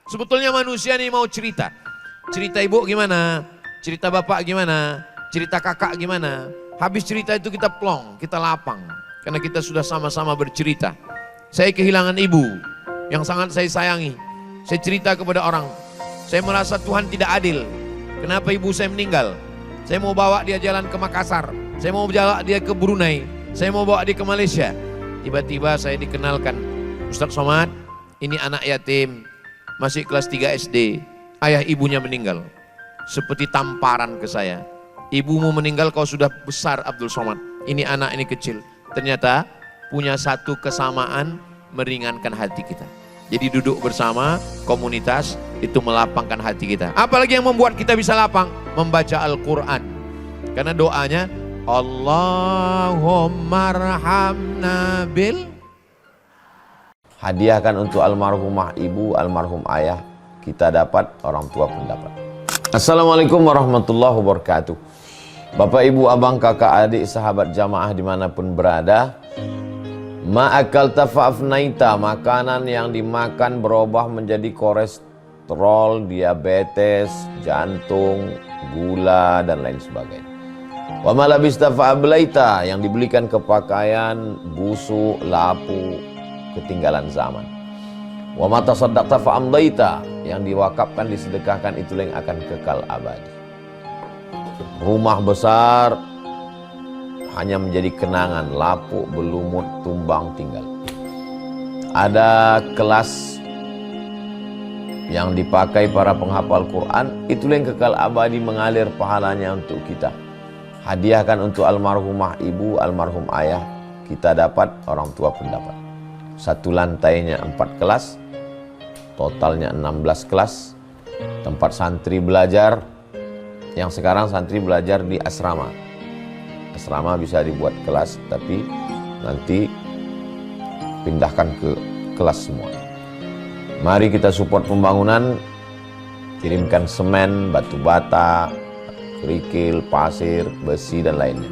Sebetulnya manusia nih mau cerita. Cerita ibu gimana, cerita bapak gimana, cerita kakak gimana. Habis cerita itu kita plong, kita lapang. Karena kita sudah sama-sama bercerita. Saya kehilangan ibu yang sangat saya sayangi. Saya cerita kepada orang, saya merasa Tuhan tidak adil. Kenapa ibu saya meninggal? Saya mau bawa dia jalan ke Makassar, saya mau bawa dia ke Brunei, saya mau bawa dia ke Malaysia. Tiba-tiba saya dikenalkan, Ustadz Somad, ini anak yatim, masih kelas 3 SD, ayah ibunya meninggal. Seperti tamparan ke saya, ibumu meninggal kau sudah besar Abdul Somad, ini anak ini kecil. Ternyata punya satu kesamaan, meringankan hati kita. Jadi duduk bersama komunitas itu melapangkan hati kita. Apalagi yang membuat kita bisa lapang? Membaca Al-Quran. Karena doanya Allahumma arhamna bil. Hadiahkan untuk almarhumah ibu, almarhum ayah. Kita dapat, orang tua pun dapat. Assalamualaikum warahmatullahi wabarakatuh. Bapak, ibu, abang, kakak, adik, sahabat jamaah dimanapun berada. Ma'akal tafa'afnaita, makanan yang dimakan berubah menjadi kolesterol, diabetes, jantung, gula, dan lain sebagainya. Wa malabista fa'ablaita, yang dibelikan ke pakaian, busuk, lapu, ketinggalan zaman. Wa mata saddaqta fa'amdaita, yang diwakafkan, disedekahkan, itulah yang akan kekal abadi. Rumah besar hanya menjadi kenangan, lapuk, berlumut, tumbang, tinggal. Ada kelas yang dipakai para penghafal Quran, itulah yang kekal abadi, mengalir pahalanya untuk kita. Hadiahkan untuk almarhumah ibu, almarhum ayah, kita dapat, orang tua pun dapat. Satu lantainya 4 kelas, totalnya 16 kelas, tempat santri belajar. Yang sekarang santri belajar di asrama. Asrama bisa dibuat kelas, tapi nanti pindahkan ke kelas semua. Mari kita support pembangunan, kirimkan semen, batu bata, kerikil, pasir, besi, dan lainnya.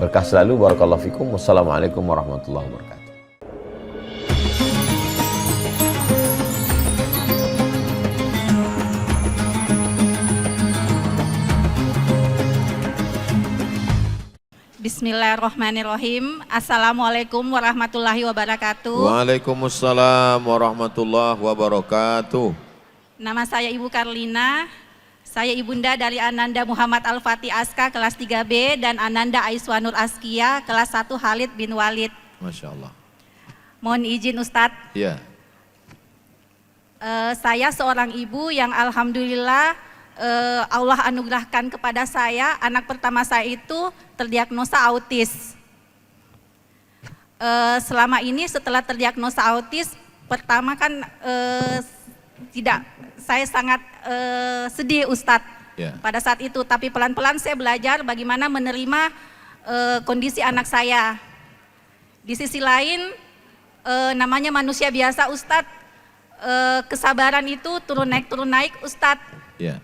Berkah selalu, barakallahu fikum. Wassalamualaikum warahmatullahi wabarakatuh. Bismillahirrahmanirrahim. Assalamualaikum warahmatullahi wabarakatuh. Waalaikumsalam warahmatullahi wabarakatuh. Nama saya Ibu Karlina. Saya ibunda dari Ananda Muhammad Al-Fatih Aska kelas 3B dan Ananda Aiswanur Askia kelas 1 Khalid bin Walid. Masya Allah. Mohon izin Ustadz. Ya. Saya seorang ibu yang alhamdulillah Allah anugerahkan kepada saya, anak pertama saya itu terdiagnosa autis. Selama ini setelah terdiagnosa autis, pertama kan saya sangat sedih Ustadz pada saat itu. Tapi pelan-pelan saya belajar bagaimana menerima kondisi anak saya. Di sisi lain, namanya manusia biasa Ustadz, kesabaran itu turun naik Ustadz. Ya.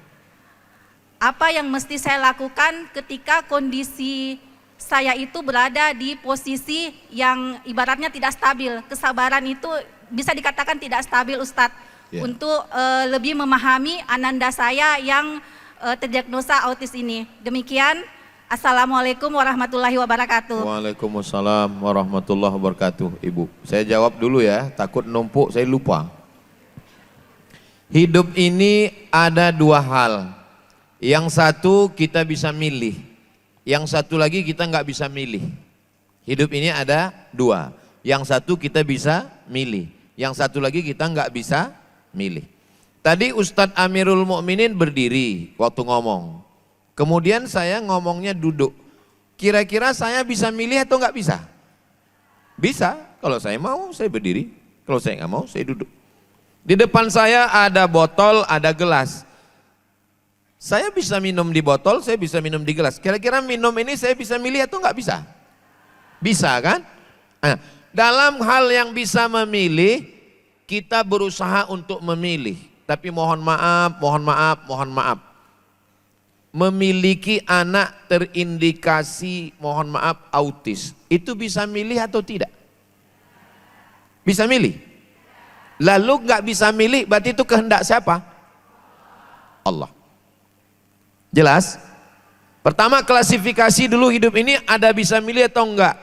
Apa yang mesti saya lakukan ketika kondisi saya itu berada di posisi yang ibaratnya tidak stabil. Kesabaran itu bisa dikatakan tidak stabil Ustadz. Untuk lebih memahami ananda saya yang terdiagnosa autis ini. Demikian, Assalamualaikum warahmatullahi wabarakatuh. Waalaikumsalam warahmatullahi wabarakatuh. Ibu, saya jawab dulu ya, takut numpuk saya lupa. Hidup ini ada 2 hal. Yang satu kita bisa milih, yang satu lagi kita nggak bisa milih. Hidup ini ada 2, yang satu kita bisa milih, yang satu lagi kita nggak bisa milih. Tadi Ustadz Amirul Mukminin berdiri waktu ngomong, kemudian saya ngomongnya duduk. Kira-kira saya bisa milih atau nggak bisa? Bisa, kalau saya mau saya berdiri, kalau saya nggak mau saya duduk. Di depan saya ada botol, ada gelas. Saya bisa minum di botol, saya bisa minum di gelas. Kira-kira minum ini saya bisa milih atau nggak bisa? Bisa kan? Nah, dalam hal yang bisa memilih, kita berusaha untuk memilih. Tapi mohon maaf. Memiliki anak terindikasi, mohon maaf, autis. Itu bisa milih atau tidak? Bisa milih? Lalu nggak bisa milih, berarti itu kehendak siapa? Allah. Jelas? Pertama klasifikasi dulu hidup ini ada bisa milih atau enggak?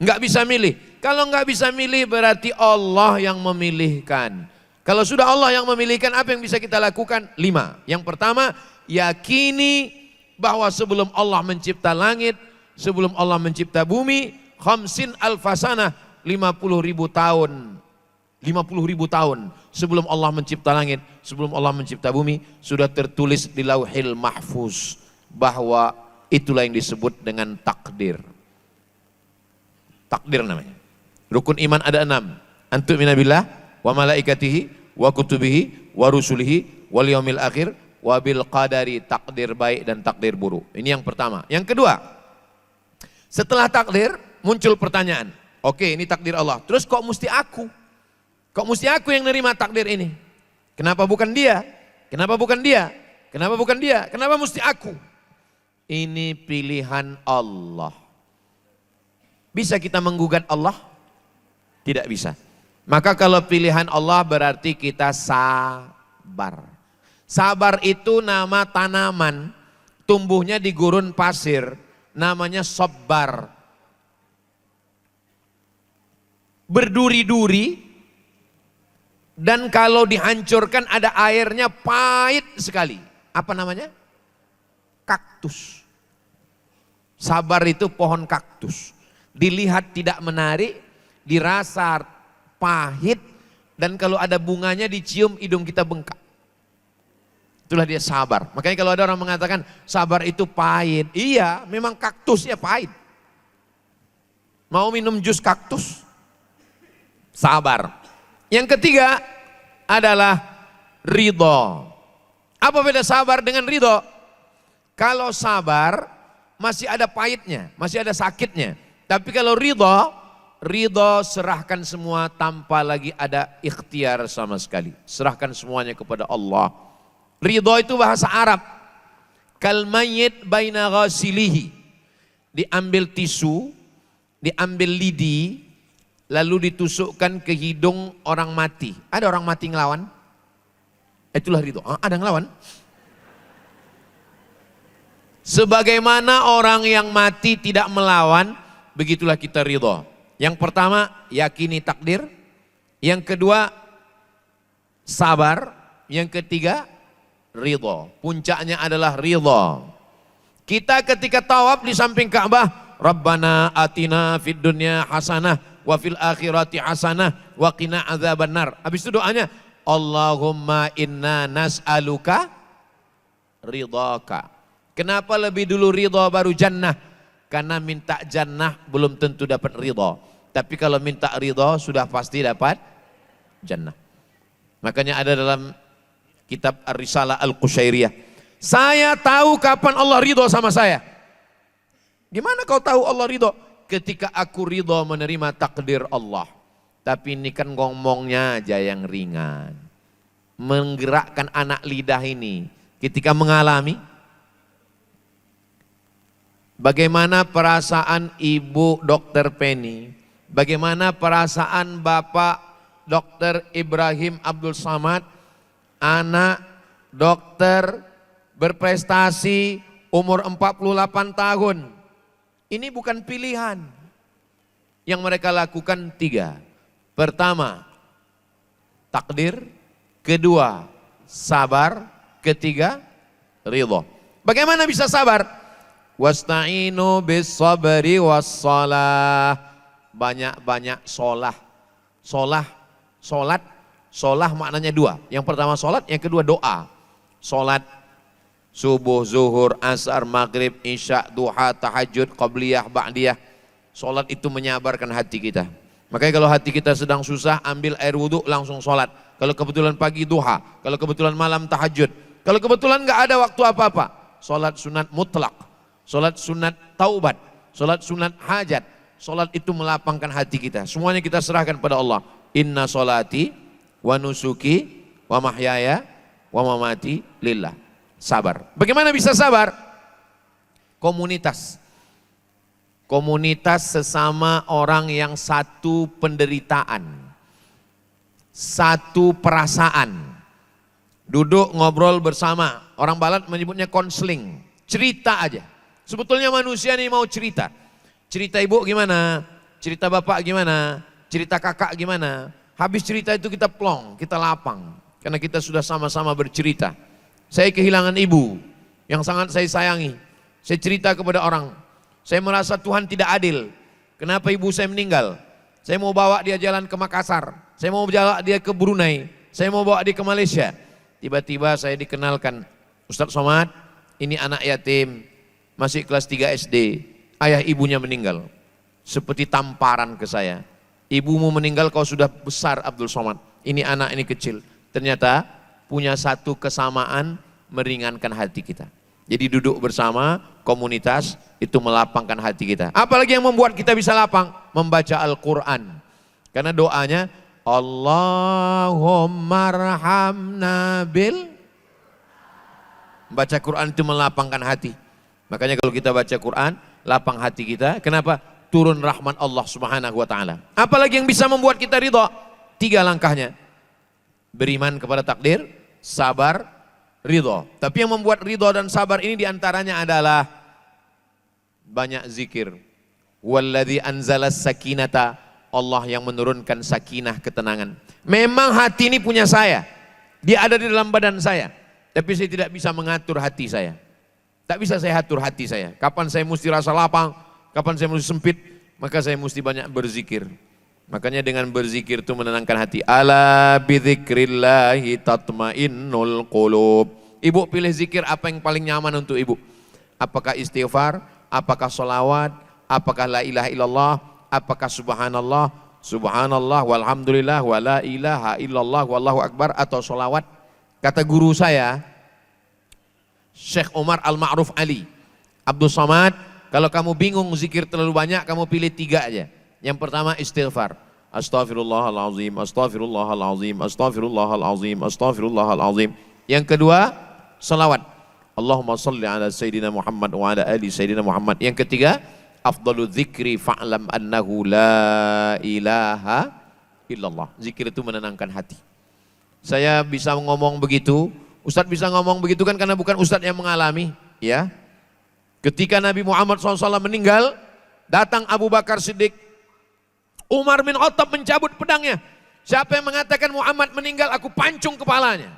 Enggak bisa milih. Kalau enggak bisa milih berarti Allah yang memilihkan. Kalau sudah Allah yang memilihkan, apa yang bisa kita lakukan? 5. Yang pertama, yakini bahwa sebelum Allah mencipta langit, sebelum Allah mencipta bumi, khamsin alfasanah, 50.000 tahun. 50.000 tahun sebelum Allah mencipta langit, sebelum Allah mencipta bumi, sudah tertulis di Lauhil Mahfuz bahwa itulah yang disebut dengan takdir. Takdir namanya. Rukun iman ada 6. Antu'mina billah wa malaikatihi wa kutubihi wa rusulihi wal yaumil akhir wa bil qadari, takdir baik dan takdir buruk. Ini yang pertama. Yang kedua, setelah takdir muncul pertanyaan. Oke, ini takdir Allah. Terus kok mesti aku? Kok mesti aku yang nerima takdir ini? Kenapa bukan dia? Kenapa bukan dia? Kenapa bukan dia? Kenapa mesti aku? Ini pilihan Allah. Bisa kita menggugat Allah? Tidak bisa. Maka kalau pilihan Allah berarti kita sabar. Sabar itu nama tanaman, tumbuhnya di gurun pasir, namanya sabbar. Berduri-duri, dan kalau dihancurkan ada airnya pahit sekali. Apa namanya? Kaktus. Sabar itu pohon kaktus. Dilihat tidak menarik, dirasa pahit, dan kalau ada bunganya dicium hidung kita bengkak. Itulah dia sabar. Makanya kalau ada orang mengatakan sabar itu pahit. Iya, memang kaktusnya pahit. Mau minum jus kaktus? Sabar. Yang ketiga adalah ridho. Apa beda sabar dengan ridho? Kalau sabar masih ada pahitnya, masih ada sakitnya. Tapi kalau ridho serahkan semua tanpa lagi ada ikhtiar sama sekali. Serahkan semuanya kepada Allah. Ridho itu bahasa Arab. Kal mayyit baina ghasilihi. Diambil tisu, diambil lidi, lalu ditusukkan ke hidung orang mati. Ada orang mati ngelawan? Itulah ridho. Ada ngelawan? Sebagaimana orang yang mati tidak melawan, begitulah kita ridho. Yang pertama, yakini takdir. Yang kedua, sabar. Yang ketiga, ridho. Puncaknya adalah ridho. Kita ketika tawaf di samping Ka'bah, Rabbana atina fid dunya hasanah wa fil akhirati hasanah wa qina adzabannar. Habis itu doanya, Allahumma inna nas'aluka ridhaka. Kenapa lebih dulu ridho baru jannah? Karena minta jannah belum tentu dapat ridho. Tapi kalau minta ridho sudah pasti dapat jannah. Makanya ada dalam kitab Ar-Risalah Al-Qushairiyah. Saya tahu kapan Allah ridho sama saya. Gimana kau tahu Allah ridho? Ketika aku ridho menerima takdir Allah. Tapi ini kan ngomongnya aja yang ringan. Menggerakkan anak lidah ini. Ketika mengalami. Bagaimana perasaan Ibu Dr. Penny? Bagaimana perasaan Bapak Dr. Ibrahim Abdul Samad? Anak dokter berprestasi umur 48 tahun. Ini bukan pilihan. Yang mereka lakukan 3. Pertama, takdir. Kedua, sabar. Ketiga, ridho. Bagaimana bisa sabar? Wasta'inu bis sabri wassalah. Banyak-banyak sholah. Sholat maknanya 2. Yang pertama sholat, yang kedua doa. Sholat subuh, zuhur, asar, maghrib, isya, duha, tahajud, qabliyah, ba'diyah. Sholat itu menyabarkan hati kita. Makanya kalau hati kita sedang susah, ambil air wudhu langsung sholat. Kalau kebetulan pagi duha, kalau kebetulan malam tahajud. Kalau kebetulan nggak ada waktu apa-apa, sholat sunat mutlak, sholat sunat taubat, sholat sunat hajat. Sholat itu melapangkan hati kita. Semuanya kita serahkan pada Allah. Inna sholati wa nusuki wa mahyaya wa mamati lillah. Sabar. Bagaimana bisa sabar? Komunitas. Komunitas sesama orang yang satu penderitaan. satu perasaan. Duduk ngobrol bersama. Orang barat menyebutnya konseling. Cerita aja. Sebetulnya manusia nih mau cerita. Cerita ibu gimana? Cerita bapak gimana? Cerita kakak gimana? Habis cerita itu kita plong, kita lapang. Karena kita sudah sama-sama bercerita. Saya kehilangan ibu yang sangat saya sayangi. Saya cerita kepada orang. Saya merasa Tuhan tidak adil. Kenapa ibu saya meninggal? Saya mau bawa dia jalan ke Makassar. Saya mau bawa dia ke Brunei. Saya mau bawa dia ke Malaysia. Tiba-tiba saya dikenalkan, Ustadz Somad, ini anak yatim, masih kelas 3 SD. Ayah ibunya meninggal. Seperti tamparan ke saya. Ibumu meninggal, kau sudah besar Abdul Somad. Ini anak ini kecil. Ternyata punya satu kesamaan meringankan hati kita. Jadi duduk bersama komunitas itu melapangkan hati kita. Apalagi yang membuat kita bisa lapang? Membaca Al-Quran. Karena doanya Allahumma arhamna bil. Baca Quran itu melapangkan hati. Makanya kalau kita baca Quran, lapang hati kita. Kenapa? Turun rahmat Allah Subhanahu wa taala. Apalagi yang bisa membuat kita ridha? 3 langkahnya. Beriman kepada takdir, sabar, ridho. Tapi yang membuat ridho dan sabar ini diantaranya adalah banyak zikir. Walladzi anzalas sakinata, Allah yang menurunkan sakinah, ketenangan. Memang hati ini punya saya. Dia ada di dalam badan saya. Tapi saya tidak bisa mengatur hati saya. Tak bisa saya atur hati saya. Kapan saya mesti rasa lapang, kapan saya mesti sempit, maka saya mesti banyak berzikir. Makanya dengan berzikir itu menenangkan hati. Ala bidzikrillahi tatmainnul qulub. Ibu pilih zikir apa yang paling nyaman untuk ibu. Apakah istighfar, apakah sholawat, apakah la ilaha illallah, apakah subhanallah, subhanallah walhamdulillah wa la ilaha illallah wallahu akbar, atau sholawat. Kata guru saya, Syekh Umar Al-Ma'ruf Ali, Abdul Somad, kalau kamu bingung zikir terlalu banyak, kamu pilih 3 aja. Yang pertama istighfar. Astaghfirullahalazim, astaghfirullahalazim, astaghfirullahalazim, astaghfirullahalazim. Yang kedua, salawat. Allahumma salli ala Sayyidina Muhammad wa ala ali Sayyidina Muhammad. Yang ketiga, afdalu dzikri fa'lam annahu la ilaha illallah. Zikir itu menenangkan hati. Saya bisa ngomong begitu, Ustadz bisa ngomong begitu kan karena bukan Ustadz yang mengalami, ya. Ketika Nabi Muhammad SAW meninggal, datang Abu Bakar Siddiq, Umar bin Khattab mencabut pedangnya. Siapa yang mengatakan Muhammad meninggal, aku pancung kepalanya.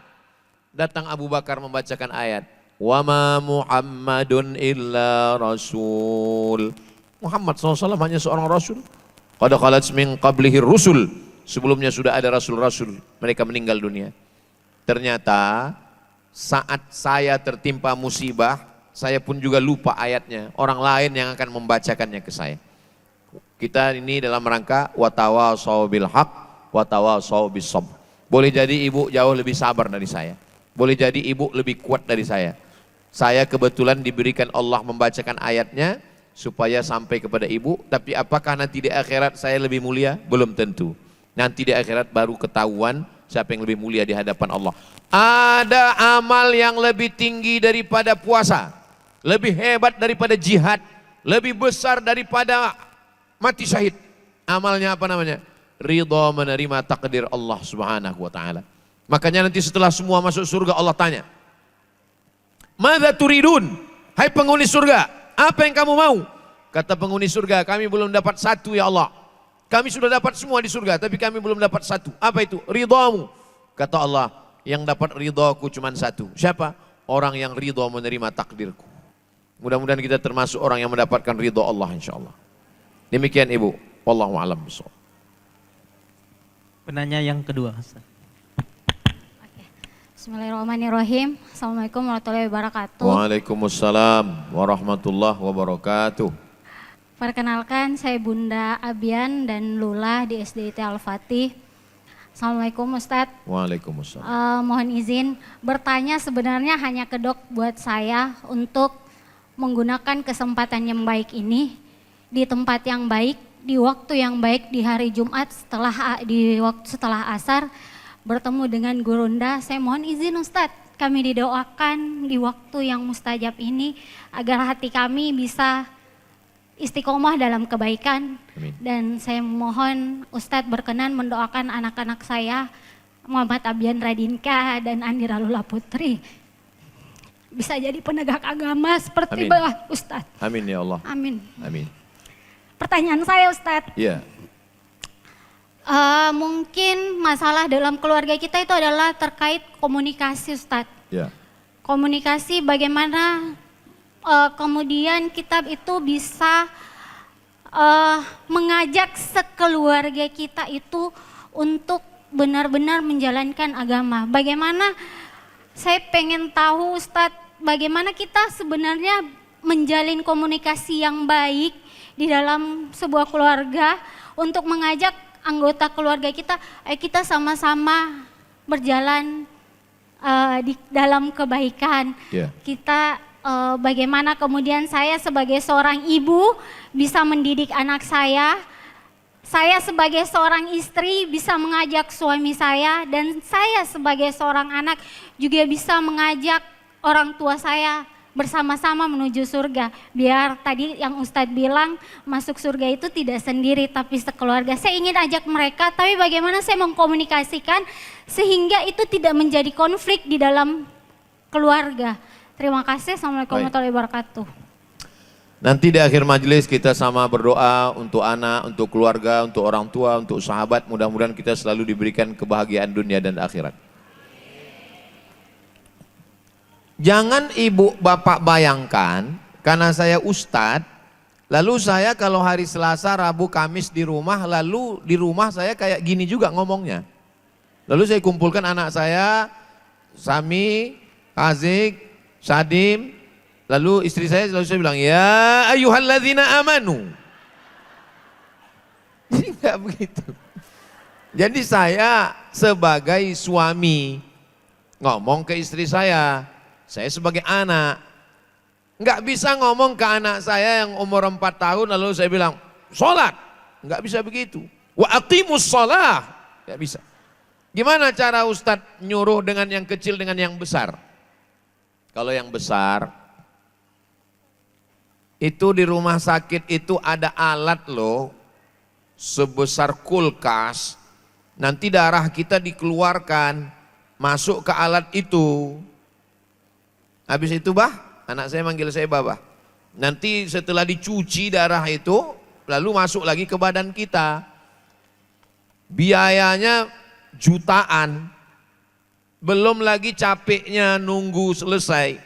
Datang Abu Bakar membacakan ayat, wa ma Muhammadun illa rasul. Muhammad SAW hanya seorang rasul. Qad khalat min qablihi rusul. Sebelumnya sudah ada rasul-rasul, mereka meninggal dunia. Ternyata saat saya tertimpa musibah, saya pun juga lupa ayatnya. Orang lain yang akan membacakannya ke saya. Kita ini dalam rangka watawasau bil haq, watawasau bis sabr. Boleh jadi ibu jauh lebih sabar dari saya. Boleh jadi ibu lebih kuat dari saya. Saya kebetulan diberikan Allah membacakan ayatnya supaya sampai kepada ibu. Tapi apakah nanti di akhirat saya lebih mulia? Belum tentu. Nanti di akhirat baru ketahuan siapa yang lebih mulia di hadapan Allah. Ada amal yang lebih tinggi daripada puasa, lebih hebat daripada jihad, lebih besar daripada mati syahid. Amalnya apa namanya? Ridha menerima takdir Allah Subhanahu wa taala. Makanya nanti setelah semua masuk surga Allah tanya, "Madza turidun?" Hai penghuni surga, apa yang kamu mau? Kata penghuni surga, kami belum dapat satu ya Allah. Kami sudah dapat semua di surga, tapi kami belum dapat satu. Apa itu? Ridhamu. Kata Allah, yang dapat ridhaku cuma satu. Siapa? Orang yang ridha menerima takdirku. Mudah-mudahan kita termasuk orang yang mendapatkan ridha Allah insyaAllah. Demikian ibu. Wallahu a'lam bishawab. Penanya yang kedua. Bismillahirrahmanirrahim. Assalamualaikum warahmatullahi wabarakatuh. Waalaikumsalam warahmatullahi wabarakatuh. Perkenalkan, saya Bunda Abian dan Lula di SDIT Al-Fatih. Assalamualaikum Ustadz. Waalaikumsalam. Mohon izin bertanya, sebenarnya hanya kedok buat saya untuk menggunakan kesempatan yang baik ini di tempat yang baik, di waktu yang baik, di hari Jumat setelah asar bertemu dengan Gurunda. Saya mohon izin Ustadz, kami didoakan di waktu yang mustajab ini agar hati kami bisa istiqomah dalam kebaikan. Amin. Dan saya mohon Ustadz berkenan mendoakan anak-anak saya, Muhammad Abian Radinka dan Andi Ralula Putri, bisa jadi penegak agama seperti Amin. Ustadz. Amin ya Allah. Amin. Amin. Pertanyaan saya Ustadz, Iya. mungkin masalah dalam keluarga kita itu adalah terkait komunikasi Ustadz. Ya. Komunikasi bagaimana kemudian kita itu bisa mengajak sekeluarga kita itu untuk benar-benar menjalankan agama. Bagaimana, saya pengen tahu Ustadz, bagaimana kita sebenarnya menjalin komunikasi yang baik di dalam sebuah keluarga untuk mengajak anggota keluarga kita, kita sama-sama berjalan di dalam kebaikan. Ya. Kita bagaimana kemudian saya sebagai seorang ibu bisa mendidik anak saya sebagai seorang istri bisa mengajak suami saya, dan saya sebagai seorang anak juga bisa mengajak orang tua saya bersama-sama menuju surga. Biar tadi yang Ustadz bilang masuk surga itu tidak sendiri tapi sekeluarga. Saya ingin ajak mereka, tapi bagaimana saya mengkomunikasikan sehingga itu tidak menjadi konflik di dalam keluarga. Terima kasih. Assalamualaikum warahmatullahi wabarakatuh. Nanti di akhir majelis kita sama berdoa untuk anak, untuk keluarga, untuk orang tua, untuk sahabat. Mudah-mudahan kita selalu diberikan kebahagiaan dunia dan akhirat. Jangan ibu bapak bayangkan, karena saya ustadz, lalu saya kalau hari Selasa, Rabu, Kamis di rumah, lalu di rumah saya kayak gini juga ngomongnya. Lalu saya kumpulkan anak saya, Sami, Azik, Sadim, lalu istri saya lalu saya bilang, ya ayyuhalladzina amanu. Jadi enggak begitu. Jadi saya sebagai suami ngomong ke istri saya sebagai anak, enggak bisa ngomong ke anak saya yang umur 4 tahun lalu saya bilang, sholat. Enggak bisa begitu. Wa aqimus sholah. Enggak bisa. Gimana cara Ustadz nyuruh dengan yang kecil dengan yang besar? Kalau yang besar, itu di rumah sakit itu ada alat loh, sebesar kulkas, nanti darah kita dikeluarkan, masuk ke alat itu. Habis itu anak saya manggil saya Babah. Nanti setelah dicuci darah itu, lalu masuk lagi ke badan kita. Biayanya jutaan, belum lagi capeknya nunggu selesai.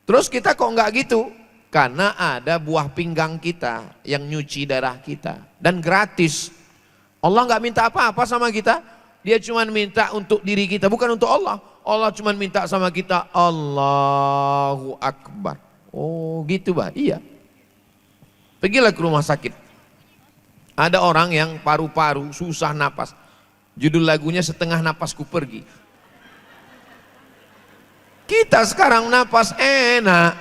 Terus kita kok enggak gitu? Karena ada buah pinggang kita yang nyuci darah kita. Dan gratis. Allah enggak minta apa-apa sama kita. Dia cuma minta untuk diri kita, bukan untuk Allah. Allah cuma minta sama kita, Allahu Akbar. Oh gitu iya. Pergilah ke rumah sakit. Ada orang yang paru-paru susah napas. Judul lagunya Setengah Napasku Pergi. Kita sekarang napas enak.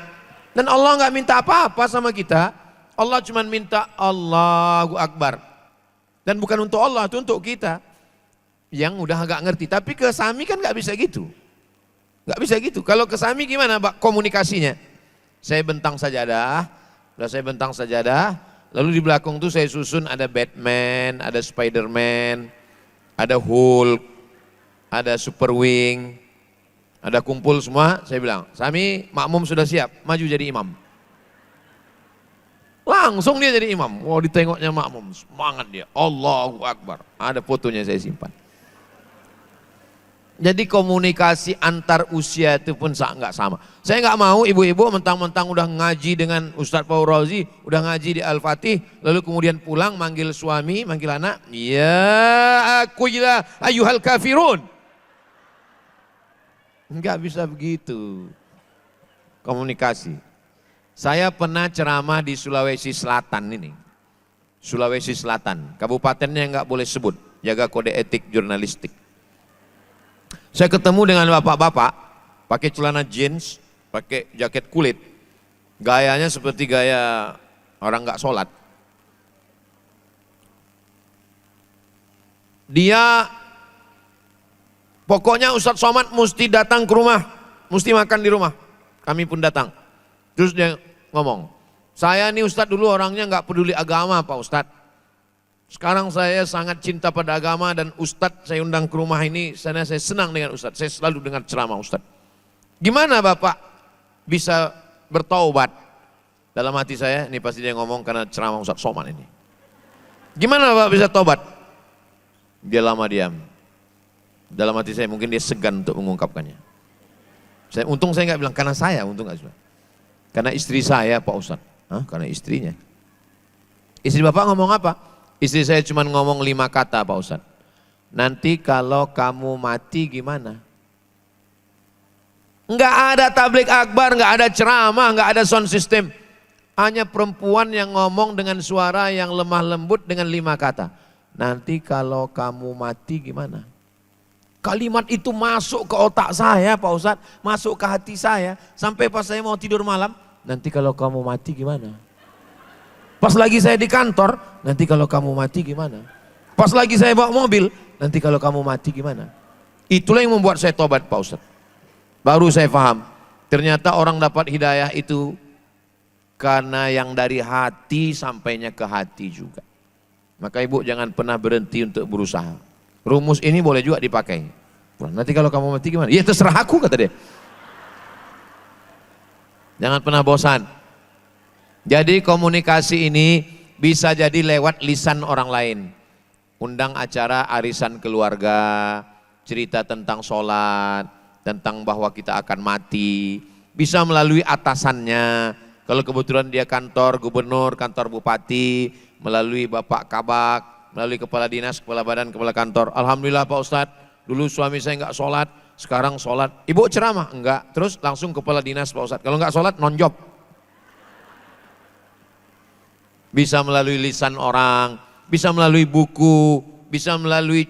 Dan Allah nggak minta apa-apa sama kita. Allah cuma minta Allahu Akbar. Dan bukan untuk Allah, itu untuk kita. Yang udah agak ngerti. Tapi ke Sami kan nggak bisa gitu. Nggak bisa gitu. Kalau ke Sami gimana Pak komunikasinya? Saya bentang sajadah. Udah saya bentang sajadah. Lalu di belakang tuh saya susun ada Batman, ada Spiderman, ada Hulk, ada Super Wing. Ada kumpul semua, saya bilang, Sami makmum sudah siap, maju jadi imam. Langsung dia jadi imam. Wow, ditengoknya makmum, semangat dia. Allahu Akbar. Ada fotonya saya simpan. Jadi komunikasi antar usia itu pun nggak sama. Saya nggak mau ibu-ibu mentang-mentang udah ngaji dengan Ustadz Faurozi, udah ngaji di Al-Fatih, lalu kemudian pulang manggil suami, manggil anak, ya aku ya ayyuhal kafirun. Enggak bisa begitu komunikasi. Saya pernah ceramah di Sulawesi Selatan ini. Sulawesi Selatan, kabupatennya enggak boleh sebut, jaga kode etik jurnalistik. Saya ketemu dengan bapak-bapak, pakai celana jeans, pakai jaket kulit. Gayanya seperti gaya orang enggak sholat. Dia pokoknya Ustadz Somad mesti datang ke rumah, mesti makan di rumah. Kami pun datang. Terus dia ngomong, Saya nih Ustadz dulu orangnya nggak peduli agama Pak Ustadz. Sekarang saya sangat cinta pada agama dan Ustadz saya undang ke rumah ini, saya senang dengan Ustadz, saya selalu dengar ceramah Ustadz. Gimana Bapak bisa bertaubat? Dalam hati saya, ini pasti dia ngomong karena ceramah Ustadz Somad ini. Gimana Bapak bisa taubat? Dia lama diam. Dalam hati saya mungkin dia segan untuk mengungkapkannya. Untung saya nggak bilang karena saya, untung nggak bilang. Karena istri saya Pak Ustadz. Hah? Karena istrinya. Istri Bapak ngomong apa? Istri saya cuma ngomong 5 kata Pak Ustadz. Nanti kalau kamu mati gimana? Enggak ada tablik akbar, enggak ada ceramah, enggak ada sound system. Hanya perempuan yang ngomong dengan suara yang lemah lembut dengan 5 kata. Nanti kalau kamu mati gimana? Kalimat itu masuk ke otak saya Pak Ustadz, masuk ke hati saya. Sampai pas saya mau tidur malam, nanti kalau kamu mati gimana? Pas lagi saya di kantor, nanti kalau kamu mati gimana? Pas lagi saya bawa mobil, nanti kalau kamu mati gimana? Itulah yang membuat saya tobat Pak Ustadz. Baru saya paham, ternyata orang dapat hidayah itu karena yang dari hati sampainya ke hati juga. Maka ibu jangan pernah berhenti untuk berusaha. Rumus ini boleh juga dipakai. Nanti kalau kamu mati gimana? Ya terserah aku kata dia. Jangan pernah bosan. Jadi komunikasi ini bisa jadi lewat lisan orang lain. Undang acara arisan keluarga, cerita tentang sholat, tentang bahwa kita akan mati. Bisa melalui atasannya. Kalau kebetulan dia kantor gubernur, kantor bupati, melalui Bapak Kabak, melalui kepala dinas, kepala badan, kepala kantor. Alhamdulillah Pak Ustadz, dulu suami saya enggak sholat, sekarang sholat. Ibu ceramah? Enggak, terus langsung kepala dinas Pak Ustadz. Kalau enggak sholat, non-job. Bisa melalui lisan orang, bisa melalui buku, bisa melalui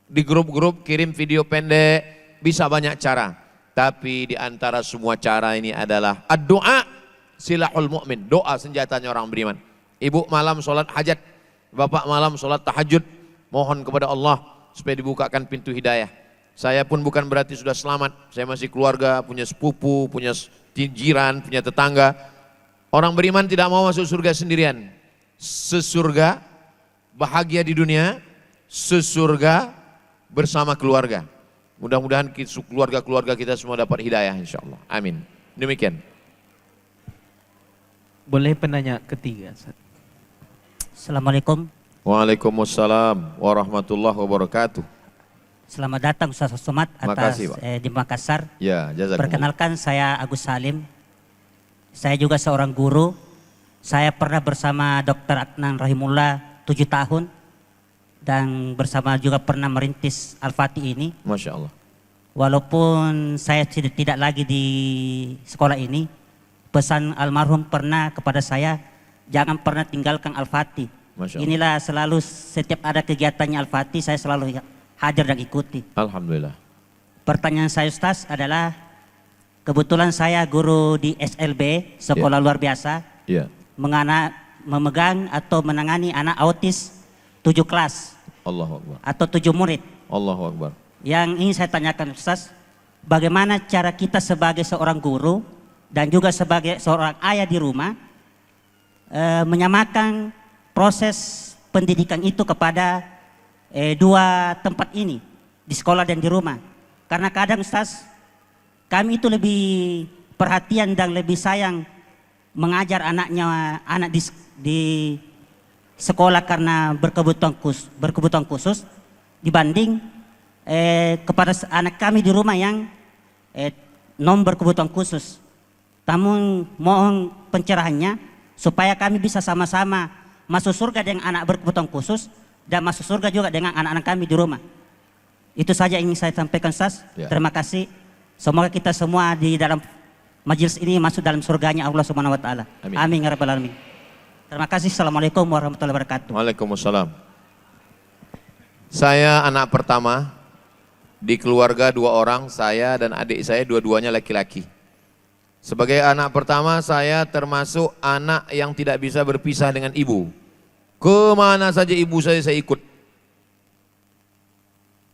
di grup-grup kirim video pendek, bisa banyak cara. Tapi di antara semua cara ini adalah doa silahul mu'min, doa senjatanya orang beriman. Ibu malam sholat hajat, bapak malam sholat tahajud, mohon kepada Allah supaya dibukakan pintu hidayah. Saya pun bukan berarti sudah selamat, saya masih keluarga, punya sepupu, punya jiran, punya tetangga. Orang beriman tidak mau masuk surga sendirian. Sesurga, bahagia di dunia, sesurga bersama keluarga. Mudah-mudahan keluarga-keluarga kita semua dapat hidayah insya Allah. Amin. Demikian. Boleh penanya ketiga. Assalamualaikum. Waalaikumsalam warahmatullahi wabarakatuh. Selamat datang Ustaz Somad Makasih, Pak. di Makassar. Ya, jazakumullah. Perkenalkan saya Agus Salim. Saya juga seorang guru. Saya pernah bersama Dr. Adnan Rahimullah 7 tahun. Dan bersama juga pernah merintis Al-Fatih ini. Masya Allah. Walaupun saya tidak lagi di sekolah ini, pesan almarhum pernah kepada saya, jangan pernah tinggalkan Al-Fatih. Inilah selalu setiap ada kegiatannya Al-Fatih, saya selalu hadir dan ikuti. Alhamdulillah. Pertanyaan saya Ustaz adalah, kebetulan saya guru di SLB, sekolah luar biasa, memegang atau menangani anak autis 7 kelas. Allahu Akbar. Atau 7 murid. Allahu Akbar. Yang ingin saya tanyakan Ustaz, bagaimana cara kita sebagai seorang guru dan juga sebagai seorang ayah di rumah menyamakan proses pendidikan itu kepada dua tempat ini, di sekolah dan di rumah. Karena kadang Ustaz, kami itu lebih perhatian dan lebih sayang mengajar anak di sekolah karena berkebutuhan khusus dibanding kepada anak kami di rumah yang non berkebutuhan khusus. Namun mohon pencerahannya supaya kami bisa sama-sama masuk surga dengan anak berkebutuhan khusus dan masuk surga juga dengan anak-anak kami di rumah. Itu saja yang ingin saya sampaikan Ustaz. Terima kasih. Semoga kita semua di dalam majelis ini masuk dalam surganya Allah Subhanahu wa taala. Amin ya rabbal alamin. Terima kasih. Assalamualaikum warahmatullahi wabarakatuh. Waalaikumsalam. Saya anak pertama di keluarga 2 orang, saya dan adik saya dua-duanya laki-laki. Sebagai anak pertama saya termasuk anak yang tidak bisa berpisah dengan ibu. Kemana saja ibu saya ikut.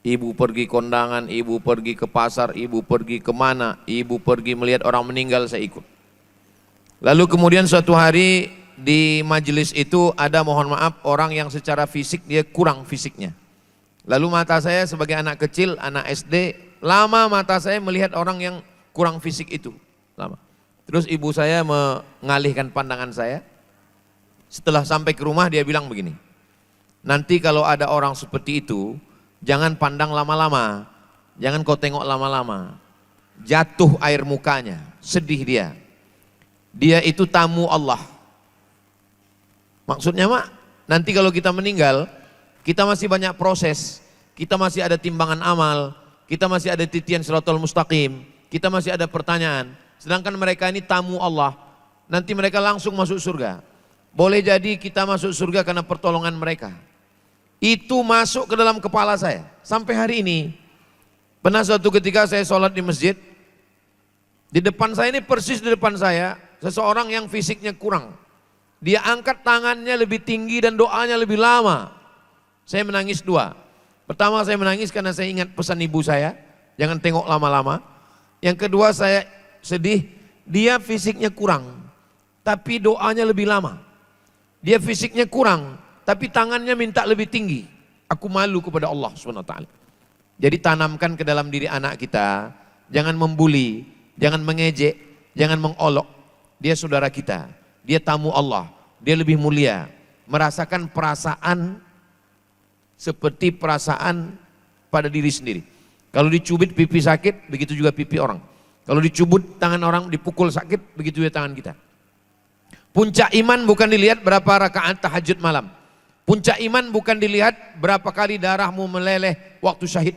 Ibu pergi kondangan, ibu pergi ke pasar, ibu pergi kemana, ibu pergi melihat orang meninggal saya ikut. Lalu kemudian suatu hari di majelis itu ada, mohon maaf, orang yang secara fisik dia kurang fisiknya. Lalu mata saya sebagai anak kecil, anak SD, lama mata saya melihat orang yang kurang fisik itu. Lama. Terus ibu saya mengalihkan pandangan saya. Setelah sampai ke rumah dia bilang begini, nanti kalau ada orang seperti itu, jangan pandang lama-lama, jangan kau tengok lama-lama. Jatuh air mukanya, sedih dia. Dia itu tamu Allah. Maksudnya mak, nanti kalau kita meninggal, kita masih banyak proses, kita masih ada timbangan amal, kita masih ada titian siratal mustaqim, kita masih ada pertanyaan. Sedangkan mereka ini tamu Allah, nanti mereka langsung masuk surga. Boleh jadi kita masuk surga karena pertolongan mereka. Itu masuk ke dalam kepala saya. Sampai hari ini, pernah suatu ketika saya sholat di masjid, di depan saya ini persis di depan saya, seseorang yang fisiknya kurang. Dia angkat tangannya lebih tinggi dan doanya lebih lama. Saya menangis dua. Pertama saya menangis karena saya ingat pesan ibu saya, jangan tengok lama-lama. Yang kedua saya sedih, dia fisiknya kurang, tapi doanya lebih lama. Dia fisiknya kurang, tapi tangannya minta lebih tinggi. Aku malu kepada Allah SWT. Jadi tanamkan ke dalam diri anak kita, jangan membuli, jangan mengejek, jangan mengolok. Dia saudara kita, dia tamu Allah, dia lebih mulia. Merasakan perasaan seperti perasaan pada diri sendiri. Kalau dicubit pipi sakit, begitu juga pipi orang. Kalau dicubut tangan orang, dipukul sakit, begitu juga tangan kita. Puncak iman bukan dilihat berapa rakaat tahajud malam. Puncak iman bukan dilihat berapa kali darahmu meleleh waktu syahid.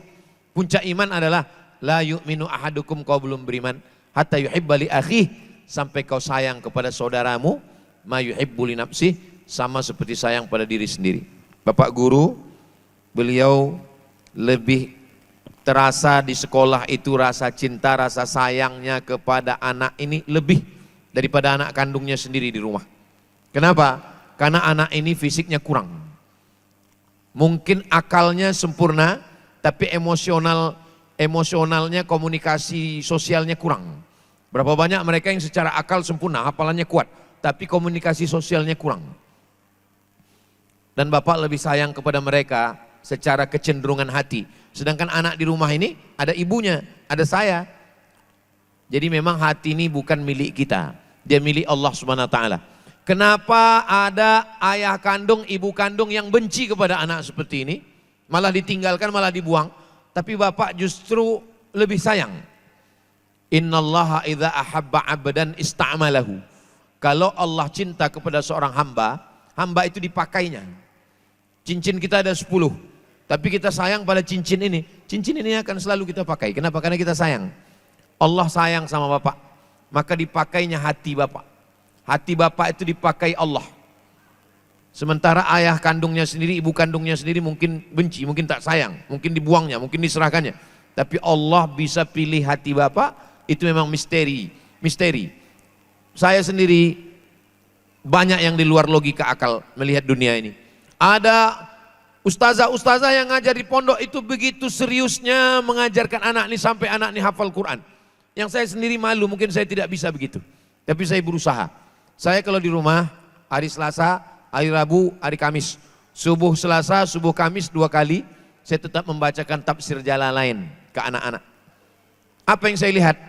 Puncak iman adalah la yu'minu ahadukum, kau belum beriman hatta yuhibba li akhih, sampai kau sayang kepada saudaramu ma yuhibbu li nafsih, sama seperti sayang pada diri sendiri. Bapak guru, beliau lebih terasa di sekolah itu rasa cinta, rasa sayangnya kepada anak ini lebih daripada anak kandungnya sendiri di rumah. Kenapa? Karena anak ini fisiknya kurang. Mungkin akalnya sempurna, tapi emosionalnya, komunikasi sosialnya kurang. Berapa banyak mereka yang secara akal sempurna, hafalannya kuat, tapi komunikasi sosialnya kurang. Dan Bapak lebih sayang kepada mereka secara kecenderungan hati. Sedangkan anak di rumah ini ada ibunya, ada saya. Jadi memang hati ini bukan milik kita, dia milik Allah Subhanahu wa taala. Kenapa ada ayah kandung, ibu kandung yang benci kepada anak seperti ini, malah ditinggalkan, malah dibuang, tapi Bapak justru lebih sayang. Innallaha idza ahabba 'abdan ista'malahu. Kalau Allah cinta kepada seorang hamba, hamba itu dipakainya. Cincin kita ada 10, tapi kita sayang pada cincin ini akan selalu kita pakai. Kenapa? Karena kita sayang. Allah sayang sama Bapak, maka dipakainya hati Bapak. Hati Bapak itu dipakai Allah. Sementara ayah kandungnya sendiri, ibu kandungnya sendiri mungkin benci, mungkin tak sayang, mungkin dibuangnya, mungkin diserahkannya. Tapi Allah bisa pilih hati Bapak, itu memang misteri. Saya sendiri banyak yang di luar logika akal melihat dunia ini. Ada ustazah yang ngajar di pondok itu begitu seriusnya mengajarkan anak ini sampai anak ini hafal Quran. Yang saya sendiri malu, mungkin saya tidak bisa begitu. Tapi saya berusaha. Saya kalau di rumah hari Selasa, hari Rabu, hari Kamis, subuh Selasa, subuh Kamis 2 kali, saya tetap membacakan tafsir Jalalain ke anak-anak. Apa yang saya lihat?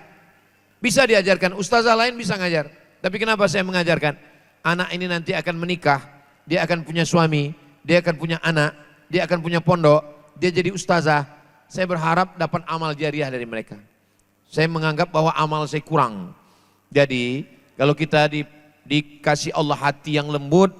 Bisa diajarkan, ustazah lain bisa ngajar. Tapi kenapa saya mengajarkan? Anak ini nanti akan menikah, dia akan punya suami, dia akan punya anak, dia akan punya pondok, dia jadi ustazah. Saya berharap dapat amal jariah dari mereka. Saya menganggap bahwa amal saya kurang. Jadi kalau kita dikasih Allah hati yang lembut,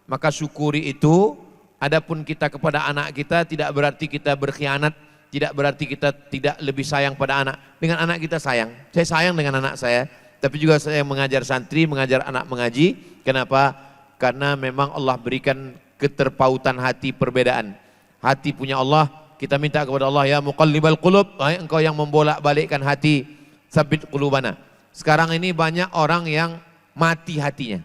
maka syukuri itu. Adapun kita kepada anak kita tidak berarti kita berkhianat, tidak berarti kita tidak lebih sayang pada anak. Dengan anak kita sayang. Saya sayang dengan anak saya, tapi juga saya mengajar santri, mengajar anak mengaji. Kenapa? Karena memang Allah berikan keterpautan hati, perbedaan. Hati punya Allah, kita minta kepada Allah, ya muqallibal qulub, engkau yang membolak-balikkan hati, sabit qulubana. Sekarang ini banyak orang yang mati hatinya.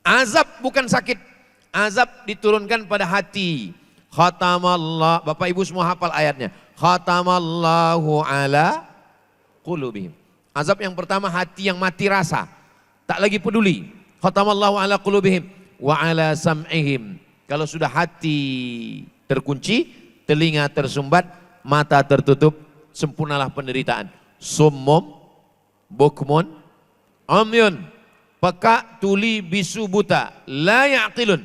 Azab bukan sakit, azab diturunkan pada hati. Khatamallah, Bapak Ibu semua hafal ayatnya. Khatamallahu ala qulubihim. Azab yang pertama hati yang mati rasa. tak lagi peduli. Khatamallahu ala qulubihim wa ala sam'ihim. Kalau sudah hati terkunci, telinga tersumbat, mata tertutup, sempurnalah penderitaan. Summum, bukmun, umyun, peka, tuli, bisu, buta, la ya'qilun,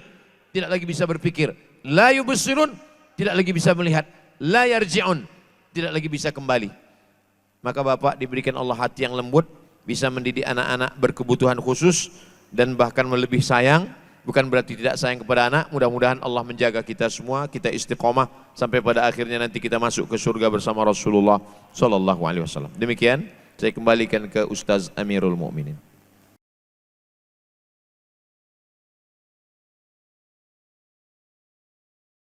tidak lagi bisa berpikir, la yubsirun, tidak lagi bisa melihat, la yarji'un, tidak lagi bisa kembali. Maka Bapak diberikan Allah hati yang lembut, bisa mendidik anak-anak berkebutuhan khusus, dan bahkan lebih sayang. Bukan berarti tidak sayang kepada anak. Mudah-mudahan Allah menjaga kita semua, kita istiqomah sampai pada akhirnya nanti kita masuk ke surga bersama Rasulullah Sallallahu Alaihi Wasallam. Demikian, saya kembalikan ke Ustaz Amirul Mukminin.